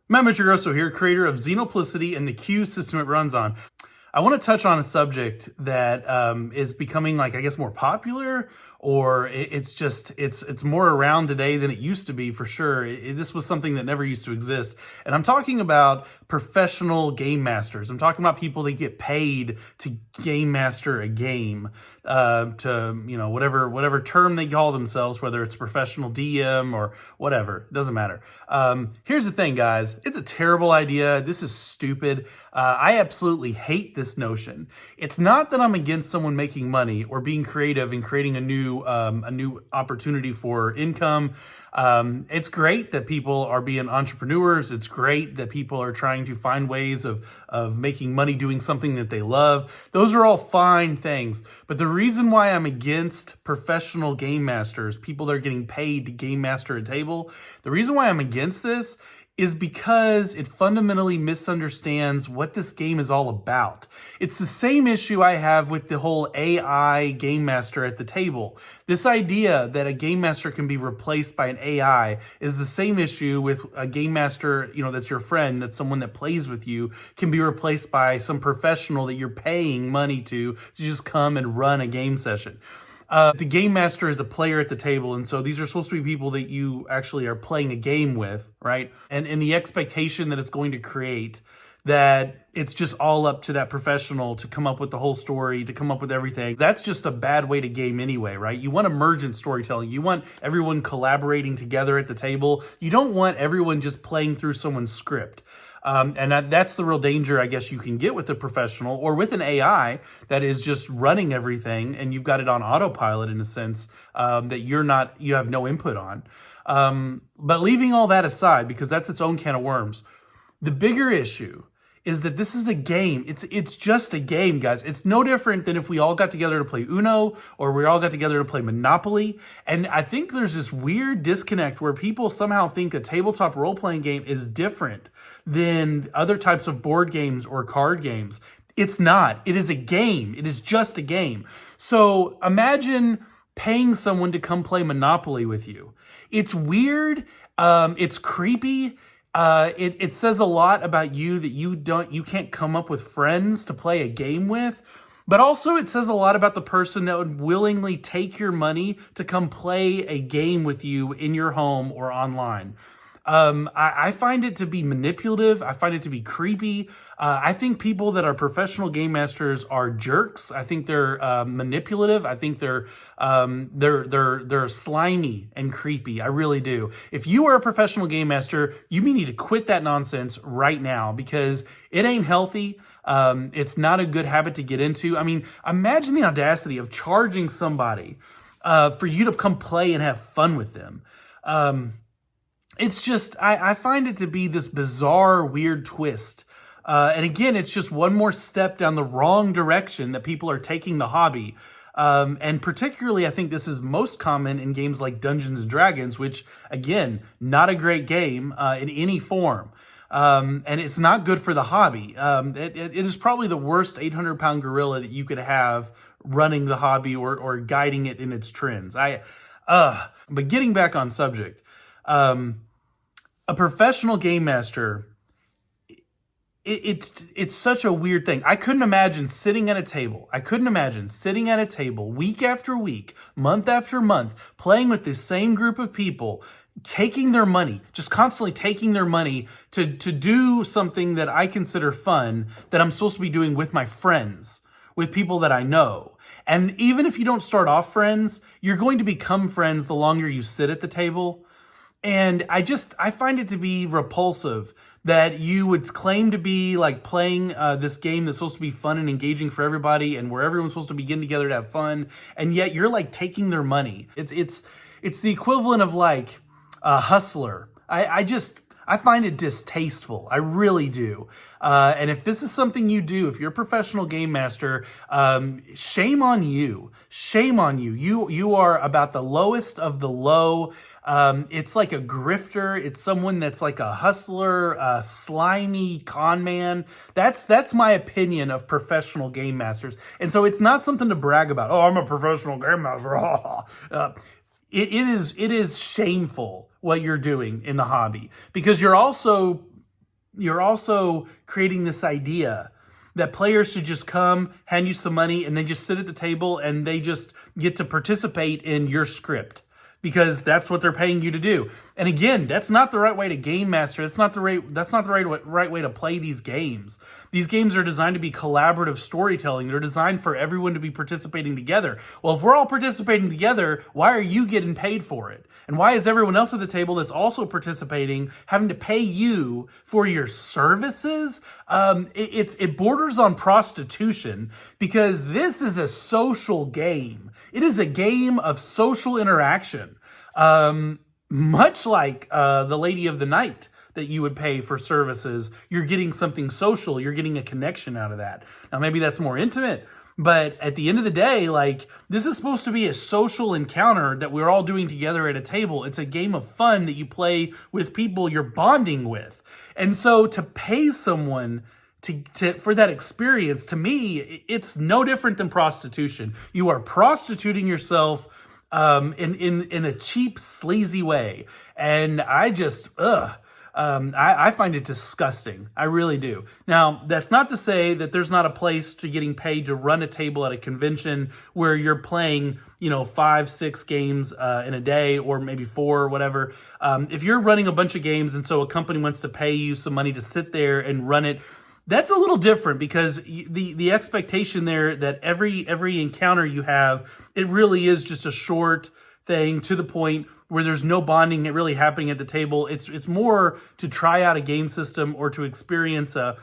Matt Mitrogrosso here, creator of Xenoplicity and the Q system it runs on. I want to touch on a subject that is becoming, like, I guess, more popular, or it's more around today than it used to be, for sure. This was something that never used to exist. And I'm talking about professional game masters. I'm talking about people that get paid to game master a game, to, whatever term they call themselves, whether it's professional DM or whatever, it doesn't matter. Here's the thing, guys. It's a terrible idea. This is stupid. I absolutely hate this notion. It's not that I'm against someone making money or being creative and creating a new opportunity for income. It's great that people are being entrepreneurs. It's great that people are trying to find ways of making money doing something that they love. Those are all fine things. But the reason why I'm against professional game masters, people that are getting paid to game master a table, the reason why I'm against this is because it fundamentally misunderstands what this game is all about. It's the same issue I have with the whole AI game master at the table. This idea that a game master can be replaced by an AI is the same issue with a game master, that's your friend, that's someone that plays with you, can be replaced by some professional that you're paying money to just come and run a game session. The game master is a player at the table, and so these are supposed to be people that you actually are playing a game with, right? And the expectation that it's going to create that it's just all up to that professional to come up with the whole story, to come up with everything. That's just a bad way to game anyway, right? You want emergent storytelling. You want everyone collaborating together at the table. You don't want everyone just playing through someone's script. And that's the real danger, I guess, you can get with a professional or with an AI that is just running everything, and you've got it on autopilot in a sense, that you have no input on. But leaving all that aside, because that's its own can of worms, the bigger issue is that this is a game. It's just a game, guys. It's no different than if we all got together to play Uno or we all got together to play Monopoly. And I think there's this weird disconnect where people somehow think a tabletop role-playing game is different than other types of board games or card games. It's not. It is a game. It is just a game. So imagine paying someone to come play Monopoly with you. It's weird. It's creepy. It says a lot about you that you can't come up with friends to play a game with, but also it says a lot about the person that would willingly take your money to come play a game with you in your home or online. I find it to be manipulative. I find it to be creepy. I think people that are professional game masters are jerks. I think they're manipulative. I think they're slimy and creepy. I really do. If you are a professional game master, you need to quit that nonsense right now because it ain't healthy. It's not a good habit to get into. I mean, imagine the audacity of charging somebody for you to come play and have fun with them. It's just, I find it to be this bizarre, weird twist. And again, it's just one more step down the wrong direction that people are taking the hobby. And particularly, I think this is most common in games like Dungeons & Dragons, which, again, not a great game in any form. And it's not good for the hobby. It is probably the worst 800-pound gorilla that you could have running the hobby or guiding it in its trends. But getting back on subject, a professional game master, it's such a weird thing. I couldn't imagine sitting at a table. Week after week, month after month, playing with this same group of people, taking their money, just constantly taking their money to do something that I consider fun, that I'm supposed to be doing with my friends, with people that I know. And even if you don't start off friends, you're going to become friends the longer you sit at the table. And I find it to be repulsive that you would claim to be like playing this game that's supposed to be fun and engaging for everybody and where everyone's supposed to be getting together to have fun, and yet you're like taking their money. It's the equivalent of like a hustler. I find it distasteful. I really do. And if this is something you do, if you're a professional game master, shame on you. Shame on you. You are about the lowest of the low. It's like a grifter. It's someone that's like a hustler, a slimy con man. That's my opinion of professional game masters. And so it's not something to brag about. Oh, I'm a professional game master. It is shameful what you're doing in the hobby, because you're also you're also creating this idea that players should just come, hand you some money, and then just sit at the table and they just get to participate in your script because that's what they're paying you to do. And again, that's not the right way to game master. That's not the right way to play these games. These games are designed to be collaborative storytelling. They're designed for everyone to be participating together. Well, if we're all participating together, why are you getting paid for it? And why is everyone else at the table that's also participating having to pay you for your services? It borders on prostitution because this is a social game. It is a game of social interaction, much like the Lady of the Night that you would pay for services. You're getting something social. You're getting a connection out of that. Now, maybe that's more intimate, but at the end of the day, like, this is supposed to be a social encounter that we're all doing together at a table. It's a game of fun that you play with people you're bonding with. And so to pay someone for that experience, to me, it's no different than prostitution. You are prostituting yourself in a cheap, sleazy way. And I just, I find it disgusting. I really do. Now, that's not to say that there's not a place to getting paid to run a table at a convention where you're playing, 5, 6 games in a day, or maybe 4 or whatever. If you're running a bunch of games and so a company wants to pay you some money to sit there and run it, that's a little different because the expectation there that every encounter you have, it really is just a short thing to the point where there's no bonding really happening at the table. It's more to try out a game system or to experience a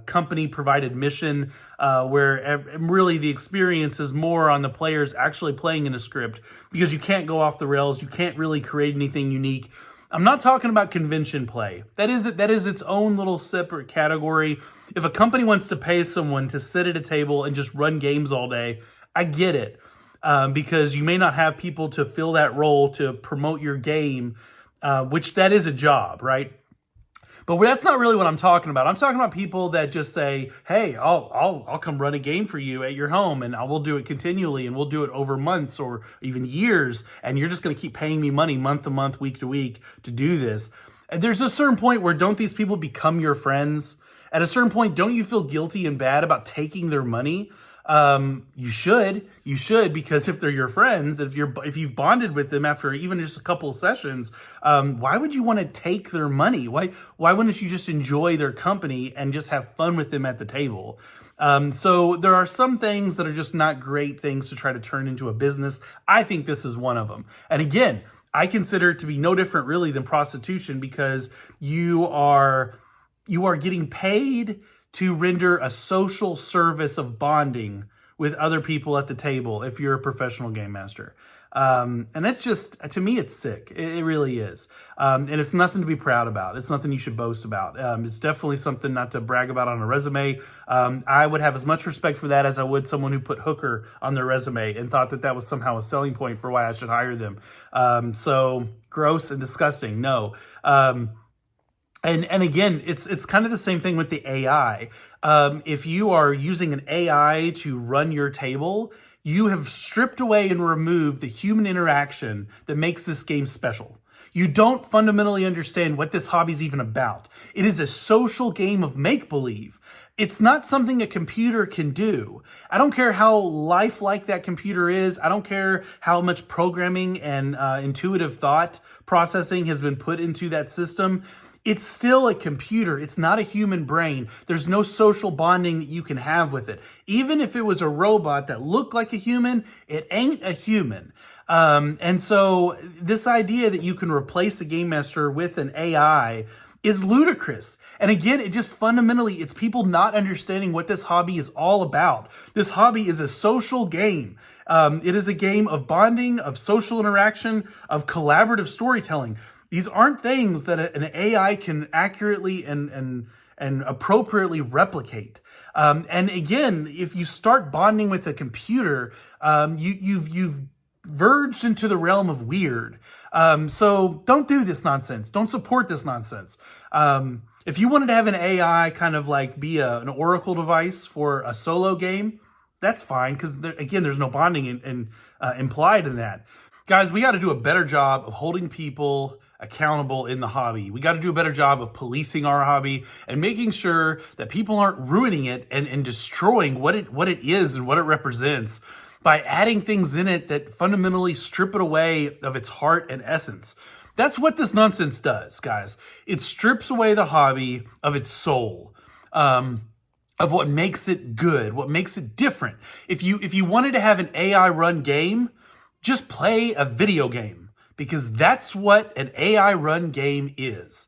company provided mission where really the experience is more on the players actually playing in a script because you can't go off the rails. You can't really create anything unique. I'm not talking about convention play. That is its own little separate category. If a company wants to pay someone to sit at a table and just run games all day, I get it. Because you may not have people to fill that role to promote your game, which that is a job, right? But that's not really what I'm talking about. I'm talking about people that just say, "Hey, I'll come run a game for you at your home, and I will do it continually, and we'll do it over months or even years, and you're just going to keep paying me money month to month, week to week to do this." And there's a certain point where don't these people become your friends? At a certain point, don't you feel guilty and bad about taking their money? You should, because if they're your friends, if you've bonded with them after even just a couple of sessions, why would you want to take their money? Why wouldn't you just enjoy their company and just have fun with them at the table? So there are some things that are just not great things to try to turn into a business. I think this is one of them. And again, I consider it to be no different really than prostitution because you are getting paid to render a social service of bonding with other people at the table if you're a professional game master. And that's just, to me, it's sick. It really is. And it's nothing to be proud about. It's nothing you should boast about. It's definitely something not to brag about on a resume. I would have as much respect for that as I would someone who put hooker on their resume and thought that was somehow a selling point for why I should hire them. So gross and disgusting. No. And again, it's kind of the same thing with the AI. If you are using an AI to run your table, you have stripped away and removed the human interaction that makes this game special. You don't fundamentally understand what this hobby is even about. It is a social game of make-believe. It's not something a computer can do. I don't care how lifelike that computer is. I don't care how much programming and intuitive thought processing has been put into that system. It's still a computer. It's not a human brain. There's no social bonding that you can have with it. Even if it was a robot that looked like a human, it ain't a human. And so this idea that you can replace a game master with an AI is ludicrous. And again, it just fundamentally, it's people not understanding what this hobby is all about. This hobby is a social game. It is a game of bonding, of social interaction, of collaborative storytelling. These aren't things that an AI can accurately and appropriately replicate. And again, if you start bonding with a computer, you've verged into the realm of weird. So don't do this nonsense. Don't support this nonsense. If you wanted to have an AI kind of like be an oracle device for a solo game, that's fine because again, there's no bonding implied in that. Guys, we got to do a better job of holding people accountable in the hobby. We got to do a better job of policing our hobby and making sure that people aren't ruining it and destroying what it is and what it represents by adding things in it that fundamentally strip it away of its heart and essence. That's what this nonsense does, guys. It strips away the hobby of its soul, of what makes it good, what makes it different. If you wanted to have an AI run game, just play a video game, because that's what an AI run game is.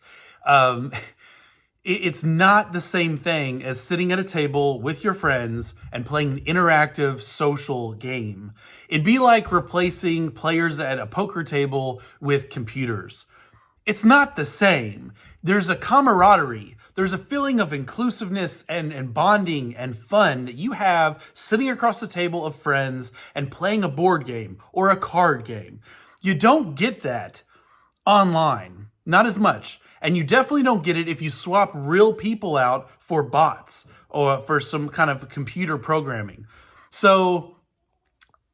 It's not the same thing as sitting at a table with your friends and playing an interactive social game. It'd be like replacing players at a poker table with computers. It's not the same. There's a camaraderie. There's a feeling of inclusiveness and bonding and fun that you have sitting across the table of friends and playing a board game or a card game. You don't get that online, not as much. And you definitely don't get it if you swap real people out for bots or for some kind of computer programming. So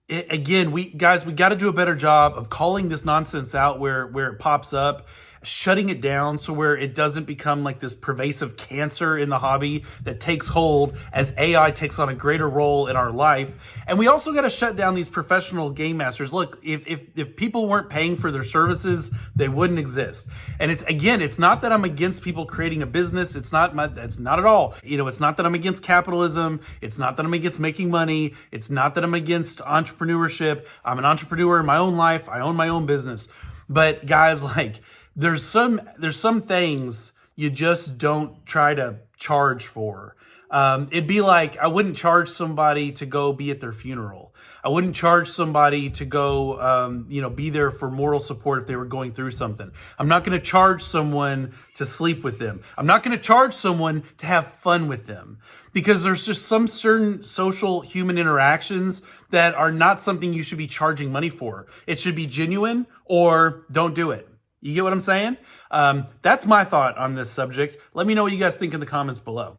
again, we got to do a better job of calling this nonsense out where it pops up, shutting it down so where it doesn't become like this pervasive cancer in the hobby that takes hold as AI takes on a greater role in our life. And we also got to shut down these professional game masters. Look, if people weren't paying for their services, they wouldn't exist. And it's not that I'm against people creating a business. That's not at all. It's not that I'm against capitalism. It's not that I'm against making money. It's not that I'm against entrepreneurship. I'm an entrepreneur in my own life. I own my own business. But guys, there's some things you just don't try to charge for. It'd be like, I wouldn't charge somebody to go be at their funeral. I wouldn't charge somebody to go, be there for moral support if they were going through something. I'm not going to charge someone to sleep with them. I'm not going to charge someone to have fun with them, because there's just some certain social human interactions that are not something you should be charging money for. It should be genuine, or don't do it. You get what I'm saying? That's my thought on this subject. Let me know what you guys think in the comments below.